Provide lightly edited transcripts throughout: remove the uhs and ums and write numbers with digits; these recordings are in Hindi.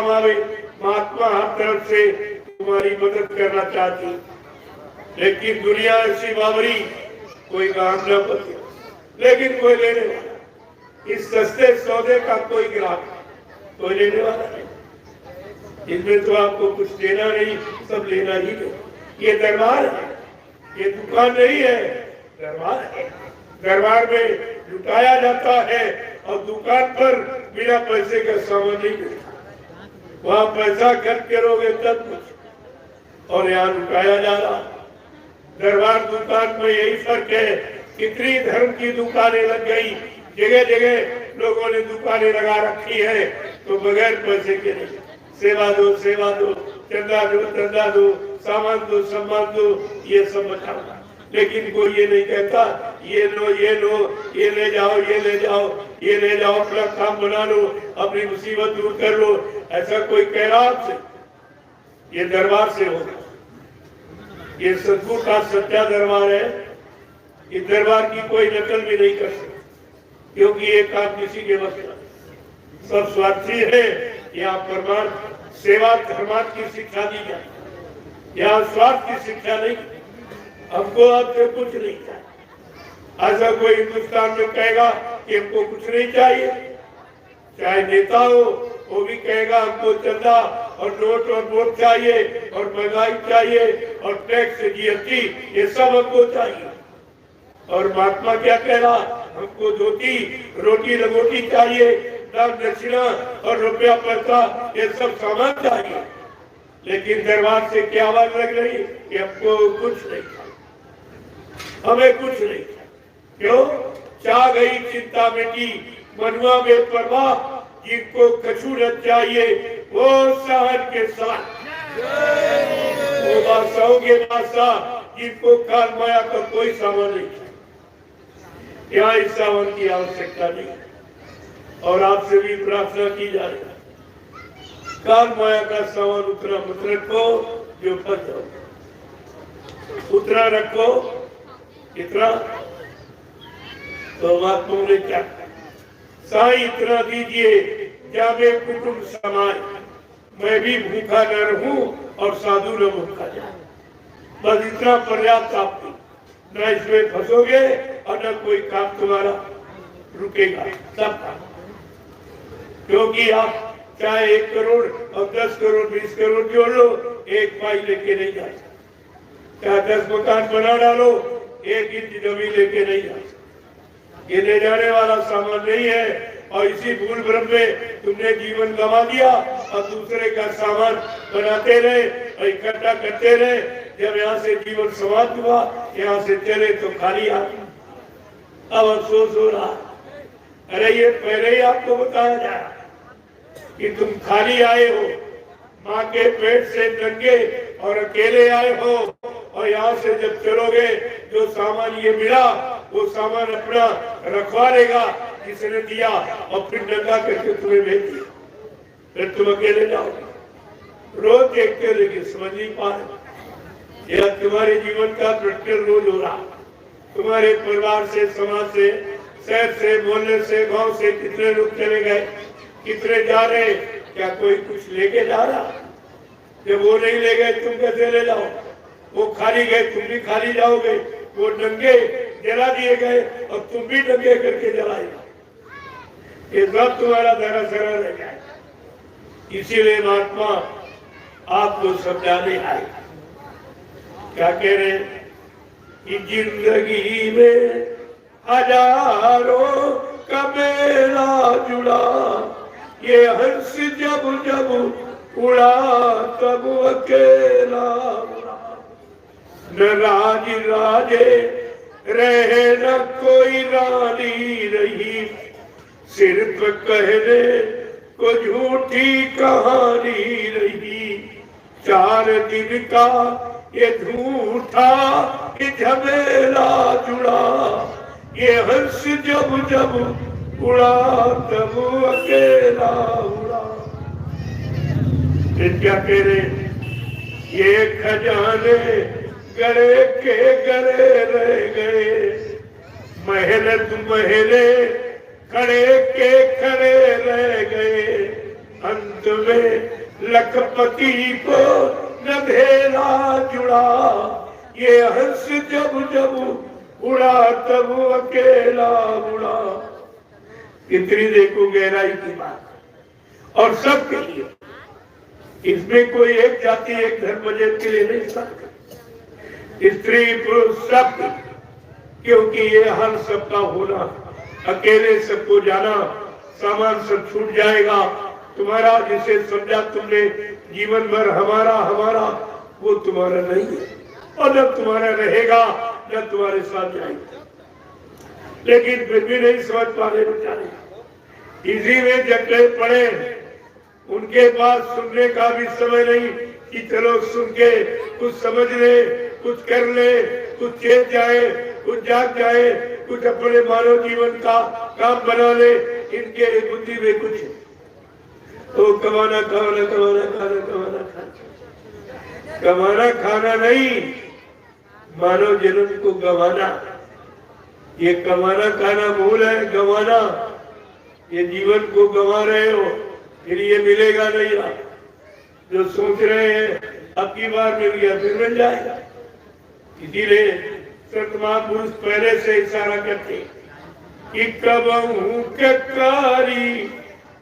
काम आवे। महात्मा हर तरफ से तुम्हारी मदद करना चाहती, लेकिन दुनिया ऐसी बावरी, कोई काम न बचे, लेकिन कोई लेने वाला, इस सस्ते सौदे का कोई ग्राहक, कोई लेने वाला नहीं। इसमें तो आपको कुछ देना नहीं, सब लेना ही है। ये दरबार है, ये दुकान नहीं है, दरबार है। दरबार में लुटाया जाता है और दुकान पर बिना पैसे का सामान नहीं मिलता। वहां पैसा खर्च करोगे तब कुछ, और यहाँ लुटाया जा रहा। दरबार दुकान में यही फर्क है। कितनी धर्म की दुकानें लग गई, जगह जगह लोगों ने दुकानें लगा रखी है, तो बगैर पैसे के नहीं। सेवा दो, सेवा दो, चंदा दो, चंदा दो, सामान दो, सम्मान दो, ये सब बताओ। लेकिन कोई ये नहीं कहता ये लो, ये लो, ये ले जाओ, ये ले जाओ, ये ले जाओ, अपना काम बना लो, अपनी मुसीबत दूर कर लो। ऐसा कोई कह रहा आपसे? ये दरबार से होगा। ये सतगुरु का सच्चा दरबार है। इस दरबार की कोई नकल भी नहीं कर सकता, क्योंकि ये काम किसी के बस का, सब स्वार्थी है। यहाँ परमार्थ सेवा धर्मार्थ की शिक्षा दी जाए, यहाँ स्वार्थ की शिक्षा नहीं। हमको आपसे कुछ नहीं चाहिए। ऐसा कोई हिंदुस्तान में कहेगा कि हमको कुछ नहीं चाहिए? चाहे नेता हो, वो भी कहेगा हमको चंदा और नोट और वोट चाहिए, और महंगाई चाहिए, और टैक्स, जीएसटी, ये सब हमको चाहिए। और महात्मा क्या कह रहा? हमको धोती, रोटी लंगोटी चाहिए, दान दक्षिणा और रुपया पैसा, ये सब सामान चाहिए। लेकिन दरबार से क्या आवाज लग रही कि हमको कुछ नहीं चाहिए, हमें कुछ नहीं चाहिए। क्यों? चाह गई चिंता मिटी, मनुआ में परवाह, जिनको कछु न चाहिए वो सहन के साथ, वो बादशाहों के बादशाह, जिनको काल माया का कोई सामान नहीं चाहिए। यहाँ इस सामान की आवश्यकता नहीं है। और आपसे भी प्रार्थना की जा रही है, काल माया का सामान उतना मत रखो जो फंस जाओ, उतना रखो इतना। तो महात्मा ने क्या कहा? साईं इतना दीजिए जावे कुटुंब समाए, मैं भी भूखा न रहूं और साधु न भूखा जाए। बस इतना पर्याप्त आपको, न इसमें फंसोगे और न कोई काम तुम्हारा रुकेगा, सब काम। क्योंकि आप चाहे 1 करोड़ और 10 करोड़ 20 करोड़ जोड़ लो, एक पाई लेके नहीं जा सकते। चाहे 10 मकान बना डालो, 1 इंच जमीन लेके नहीं जा सकते। ये ले जाने वाला सामान नहीं है। और इसी भूल भ्रम में तुमने जीवन गंवा दिया और दूसरे का सामान बनाते रहे और इकट्ठा करते रहे। जब यहाँ से जीवन समाप्त हुआ, यहाँ से चले तो खाली आ। अब अफसोस हो रहा, अरे ये पहले ही आपको बताया जाए कि तुम खाली आए हो, माँ के पेट से नंगे और अकेले आए हो, और यहाँ से जब चलोगे जो सामान ये मिला वो सामान अपना रखवा लेगा जिसने दिया, और फिर नंगा करके तुम्हें भेज दिया, फिर तुम अकेले जाओगे। रोज देखते लेकिन समझ नहीं पा रहे। यह तुम्हारे जीवन का प्रैक्टिकल रोज हो रहा। तुम्हारे परिवार से, समाज से, शहर से, मोहल्ले से, गांव से कितने लोग चले गए, कितने जा रहे? क्या कोई कुछ लेके जा रहा? जब वो नहीं ले गए तुम कैसे ले जाओ? वो खाली गए तुम भी खाली जाओगे। वो नंगे जला दिए गए और तुम भी नंगे करके जलाएगा। ये सब तुम्हारा धरा सरा रह जाए। इसीलिए महात्मा आपको समझाने आए। क्या कह रहे? कि जिंदगी में हजारों का मेला जुड़ा, ये हंस जब जब उड़ा तब अकेला उड़ा। न राज राजे रहे न कोई रानी रही, सिर्फ कहने को झूठी कहानी रही। 4 दिन का ये झूठा ये झमेला जुड़ा, ये हंस जब जब उड़ा तब अकेला उड़ा। फिर क्या कह रहे? ये खजाने गड़े के गड़े रह गए, महल महले खड़े के खड़े रह गए। अंत में लखपति को न भेला जुड़ा, ये हंस जब जब उड़ा तब अकेला उड़ा। इतनी देखो गहराई की बात। और सबके लिए, इसमें कोई एक जाति एक धर्म मजहब के लिए नहीं सकता, स्त्री पुरुष सब, क्योंकि ये हर सबका होना, अकेले सबको जाना, सामान सब छूट जाएगा। तुम्हारा जिसे समझा तुमने जीवन भर हमारा हमारा, वो तुम्हारा नहीं है, और न तुम्हारा रहेगा न तुम्हारे साथ जाएगा। लेकिन फिर भी नहीं समझ पा रहे बेचारे, इसी में जकड़े पड़े। उनके पास सुनने का भी समय नहीं कि चलो सुन के कुछ समझ ले, कुछ कर ले, कुछ चेत जाए, कुछ जाग जाए, कुछ अपने मानव जीवन का काम बना ले। इनके बुद्धि में कुछ तो कमाना खाना, कमाना खाना, कमाना खाना, कमाना खाना नहीं, मानव जन्म को गंवाना। ये कमाना खाना भूल है, गंवाना। ये जीवन को गंवा रहे हो, फिर ये मिलेगा नहीं। जो सोच रहे हैं अब की बार मिल गया फिर मिल जाएगा। इसीलिए संत महापुरुष पहले से इशारा करते कि कबहू के कारी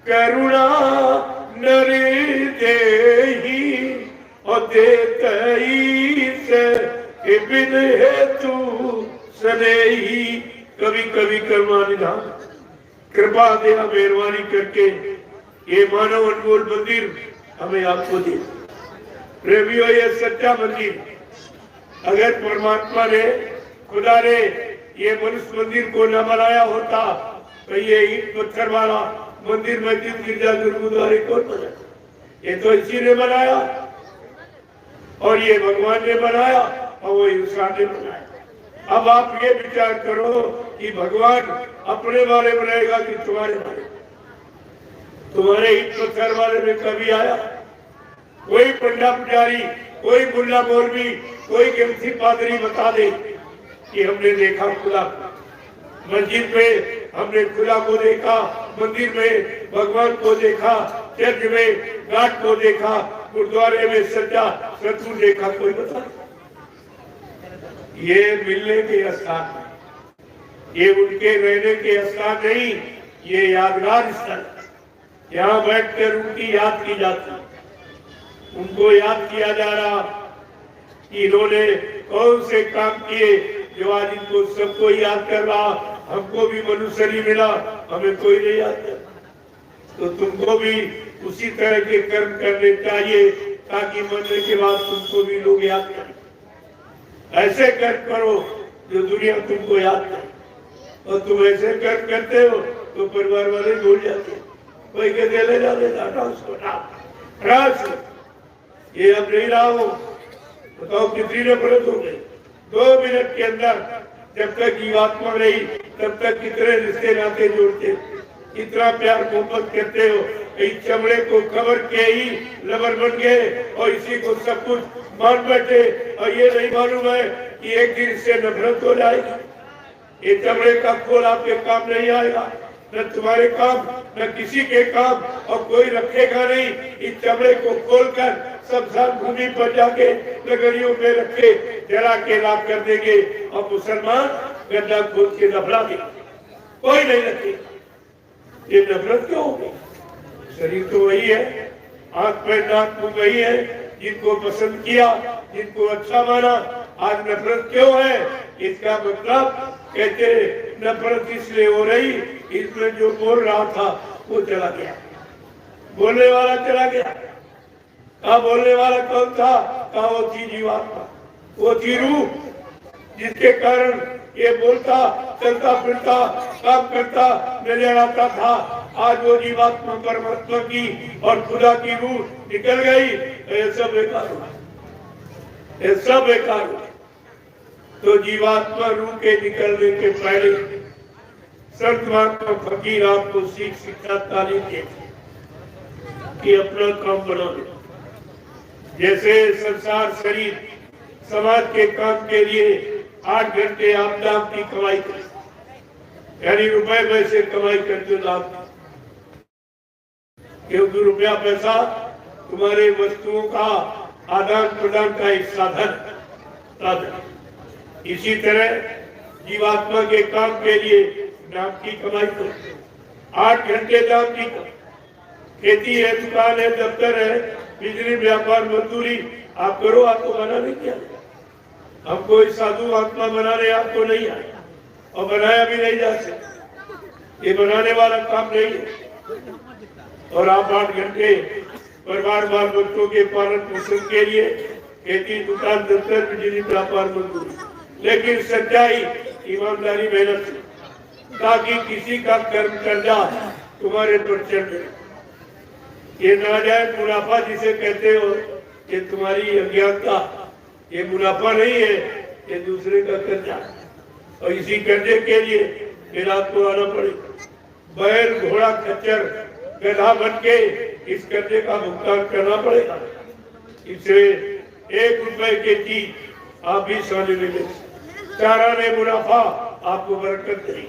करुणा नरी देही, और देतई से बिन हेतु सनेही। कभी कभी कर्मा निधान, कृपा दया मेहरबानी करके ये मानव अनमोल मंदिर हमें आपको दे। प्रेमियों, ये सच्चा मंदिर, अगर परमात्मा ने, खुदा ने ये मनुष्य मंदिर को न बनाया होता तो ये ईंट पत्थर वाला मंदिर, मस्जिद, गिरजा, गुरुद्वारे कौन बनाया? ये तो इसी ने बनाया, और ये भगवान ने बनाया, और वो इंसान ने बनाया। अब आप ये विचार करो कि भगवान अपने बारे में रहेगा कि तुम्हारे बारे में? तुम्हारे ईंट पत्थर वाले में कभी आया कोई पंडा पुजारी, कोई मुल्ला मौलवी, कोई गिरसी पादरी बता दे कि हमने देखा खुदा? मस्जिद में हमने खुदा को देखा, मंदिर में भगवान को देखा, चर्च में घाट को देखा, गुरुद्वारे में सच्चा सतगुरु देखा, कोई बता? ये मिलने के स्थान, ये उनके रहने के स्थान नहीं, ये यादगार स्थल। यहाँ बैठकर उनकी याद की जाती, उनको याद किया जा रहा कि इन्होंने कौन से काम किए जो आज इनको सबको याद कर रहा। हमको भी मनुष्य नहीं मिला, हमें कोई नहीं याद कर, तो तुमको भी उसी तरह के कर्म करने चाहिए ताकि मरने के बाद तुमको भी लोग याद करें। ऐसे कर्म करो जो दुनिया तुमको याद करे, और तुम ऐसे कर्म करते हो तो परिवार वाले भूल जाते हैं। कोई के ले जाते ये अब नहीं रहा हो, बताओ कितनी नफरत हो गई 2 मिनट के अंदर। जब तक जीवात्मा रही तब तक कितने रिश्ते नाते जोड़ते, कितना प्यार मोहब्बत करते हो। इस चमड़े को कवर के ही लवर बन गए और इसी को सब कुछ मान बैठे, और ये नहीं मालूम है कि एक दिन से नफरत हो जाएगी। ये चमड़े का खोल आपके काम नहीं आएगा, न तुम्हारे काम, न किसी के काम, और कोई रखेगा नहीं। इस चमड़े को खोलकर शमशान भूमि पर जाके नगरियों में रखे जला के लाभ कर देंगे, और मुसलमान गड्ढा खोल के नफरा देंगे, कोई नहीं रखेगा। ये नफरत क्यों होगी? शरीर तो वही है, आंख पैर नाक मुंह वही है, जिनको पसंद किया, जिनको अच्छा माना। आज नफरत क्यों है? इसका मतलब कहते नफरत इसलिए हो रही, इसमें जो बोल रहा था वो चला गया, बोलने वाला चला गया। कहा बोलने वाला कौन था? कहा वो थी जीवात्मा, वो थी रूह, जिसके कारण ये बोलता, चलता फिरता, काम करता, नजर आता था। आज वो जीवात्मा परमात्मा की और खुदा की रूह निकल गई, ये सब बेकार हुआ, ये सब बेकार हुआ। तो जीवात्मा रूह के निकलने के पहले संत महात्मा फकीर आपको शिक्षा तालीम देते कि अपना काम बना लो। जैसे संसार शरीर समाज के काम के लिए 8 घंटे आप दाम की कमाई कर, यानी रुपए पैसे कमाई करके लाभ, क्योंकि रुपया पैसा तुम्हारे वस्तुओं का आदान प्रदान का एक साधन। इसी तरह जीवात्मा के काम के लिए नाम की कमाई करो, 8 घंटे नाम की खेती है, दुकान है, दफ्तर है, बिजली, व्यापार, मजदूरी आप करो। आपको मना नहीं किया, हम कोई साधु आत्मा बनाने आपको नहीं आए और बनाया भी नहीं जा सकता, ये बनाने वाला काम नहीं है। और आप 8 घंटे परिवार बाल बच्चों के पालन पोषण के लिए खेती, दुकान, दफ्तर, बिजली, व्यापार, मजदूरी, लेकिन सच्चाई, ईमानदारी, मेहनत से, ताकि किसी का कर्म कर्जा तुम्हारे पर चढ़। ये नाजायज मुनाफा जिसे कहते हो, ये तुम्हारी अज्ञानता, ये मुनाफा नहीं है, ये दूसरे का कर्जा। और इसी कर्जे के लिए फिर आपको आना पड़ेगा, बैल, घोड़ा, खच्चर, गधा बन के इस कर्जे का भुगतान करना पड़ेगा। इससे 1 रुपए की चीज आप भी सोने में ले, चारा ने मुनाफा आपको बरकत देगी,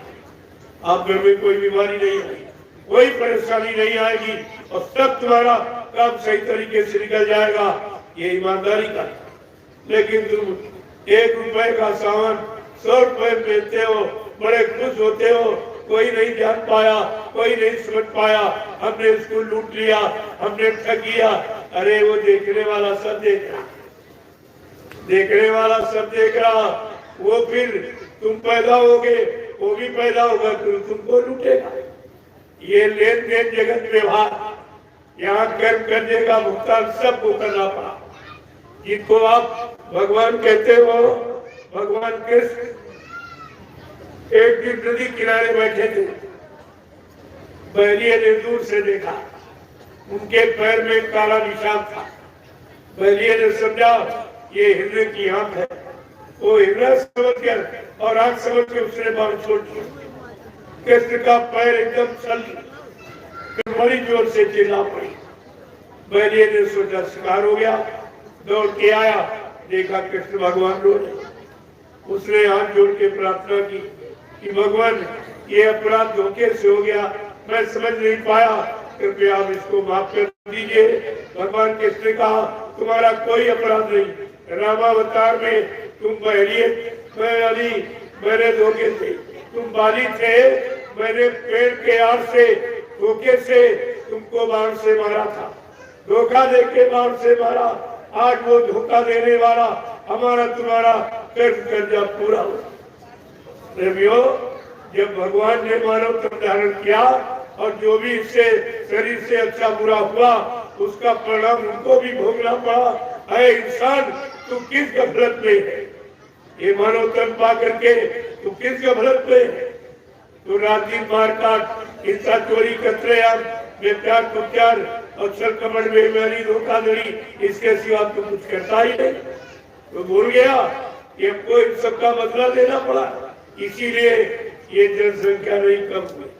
आप घर में कोई बीमारी नहीं आएगी, कोई परेशानी नहीं आएगी और सब तुम्हारा काम सही तरीके से निकल जाएगा। ये ईमानदारी का। लेकिन तुम 1 रुपए का सामान 100 रुपए बेचते हो, बड़े खुश होते हो, कोई नहीं जान पाया, कोई नहीं समझ पाया, हमने इसको लूट लिया, हमने ठग लिया। अरे वो देखने वाला सब देख रहा, देखने वाला सब देख रहा। वो फिर तुम पैदा होगे, वो भी पैदा होगा, तो तुमको लूटेगा। ये लेन देन जगत व्यवहार, यहाँ कर्म करने का भुगतान सबको करना पड़ा। जिनको आप भगवान कहते हो, भगवान कृष्ण एक दिन नदी किनारे बैठे थे, बहरिये ने दूर से देखा, उनके पैर में काला निशान था। बहरिये ने समझा ये हिरण की आंख है, वो हिरण समझ कर और आंख समझ के उसने बाण छोड़ दिया। कृष्ण का पैर एकदम चल, फिर बड़ी जोर से चिल्ला पड़ी। बहरिये ने सोचा शिकार हो गया, दौड़ के आया, देखा कृष्ण भगवान रो रहे। उसने हाथ जोड़ के प्रार्थना की कि भगवान ये अपराध धोखे से हो गया, मैं समझ नहीं पाया, कृपया आप इसको माफ कर दीजिए। भगवान कृष्ण ने कहा तुम्हारा कोई अपराध नहीं, रामावतार में तुम बहरिये, मैं अली, मेरे धोखे से, तुम बाली थे, मैंने पेड़ के आड़ से धोखे से तुमको बाण से मारा था, धोखा दे के बाण से मारा। आज वो धोखा देने वाला हमारा तुम्हारा कर्जा पूरा हो। प्रेमियों, जब भगवान ने मानव तन धारण किया और जो भी इससे शरीर से अच्छा बुरा हुआ उसका परिणाम उनको भी भोगना पड़ा। अरे इंसान, तू किस गफलत में है? ये मानव तन पा करके तू किस गफलत में है? तू रात दिन मारकाट, हिंसा, चोरी, कतलेआम, बेप्यार, कुप्यार और छल कपट, बेईमानी, धोखाधड़ी, इसके सिवा तो कुछ करता ही नहीं। तो भूल गया कि हमको इन सबका बदला लेना पड़ा, इसीलिए ये जनसंख्या नहीं कम हुई,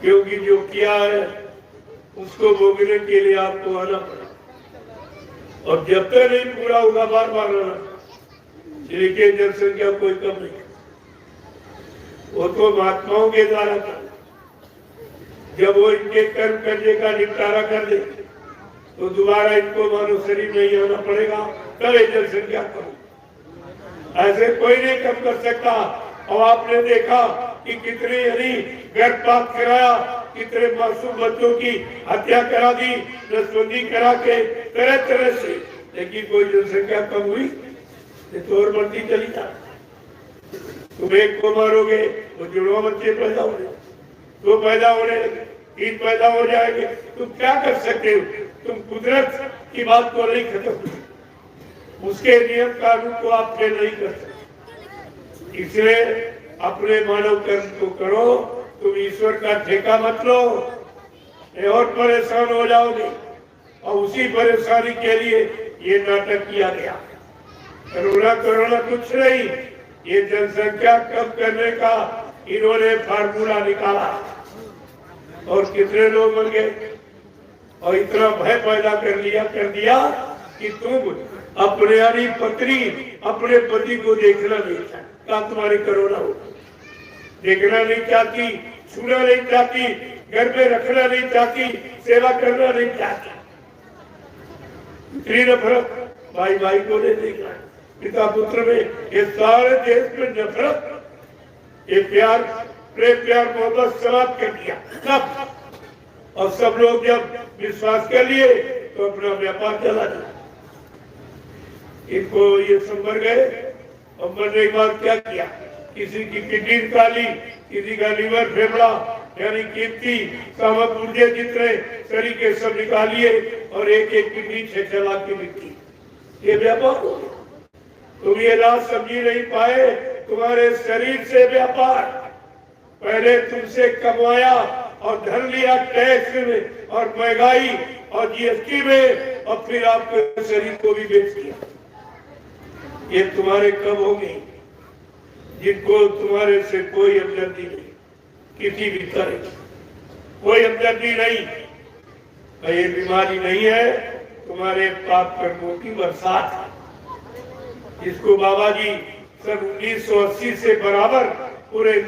क्योंकि जो किया है उसको भोगने के लिए आपको आना पड़ा। और जब तक नहीं पूरा होगा बार बार आना, लेकिन जनसंख्या कोई कम नहीं, वो तो महात्माओं के द्वारा था। जब वो इनके कर्म करने का निपटारा कर दे तो दोबारा इनको मानव शरीर में ही आना पड़ेगा, तब ये जनसंख्या कम। ऐसे कोई नहीं कम कर सकता। और आपने देखा कि कितने यानी गर्भपात कराया, कितने मासूम बच्चों की हत्या करा दी, नसबंदी करा के तरह तरह से, लेकिन कोई जनसंख्या कम हुई तो और बढ़ती चली जा। तुम एक को मारोगे तो जुड़वा बच्चे पैदा होने, दो पैदा होने लगे, 3 पैदा हो जाएंगे। तुम क्या कर सकते हो? तुम कुदरत की बात को नहीं खत्म, उसके नियम कानून को आप फेल नहीं कर सकते। इसलिए अपने मानव कर्म को करो, तुम ईश्वर का ठेका मत लो, और परेशान हो जाओगे। और उसी परेशानी के लिए ये नाटक किया गया। कोरोना कुछ नहीं, ये जनसंख्या कम करने का इन्होंने फार्मूला निकाला और कितने लोग मर गए। और इतना भय पैदा कर दिया कि तुम अपने यानी पत्नी अपने पति को देखना नहीं चाहती, तुम्हारे कोरोना हो, देखना नहीं चाहती, छूना नहीं चाहती, घर में रखना नहीं चाहती, सेवा करना नहीं चाहती। इतनी नफरत भाई भाई को नहीं देख रहा, पिता पुत्र में, ये सारे देश में नफरत, ये प्यार, प्रेम प्यार मोहब्बत समाप्त कर दिया सब। और सब लोग जब विश्वास कर लिए तो अपना व्यापार चला दिया। इनको ये संभर गए और मरने के बाद क्या किया, किसी की किडनी निकाली, किसी का लीवर फेफड़ा यानी कीमती सामग्री जितने शरीर के सब निकालिए और एक एक किडनी 6-6 लाख की बिकती। ये व्यापार हो गया। तुम ये रात समझी नहीं पाए, तुम्हारे शरीर से व्यापार, पहले तुमसे कमाया और धन लिया टैक्स में और महंगाई और जीएसटी में, और फिर आपके शरीर को भी बेच दिया। ये तुम्हारे कब होंगे जिनको तुम्हारे से कोई हमदर्दी नहीं, किसी भी तरह कोई हमदर्दी नहीं। ये बीमारी नहीं है, तुम्हारे पाप कर्मों की बरसात है। इसको बाबा जी सन 1980 से बराबर पूरे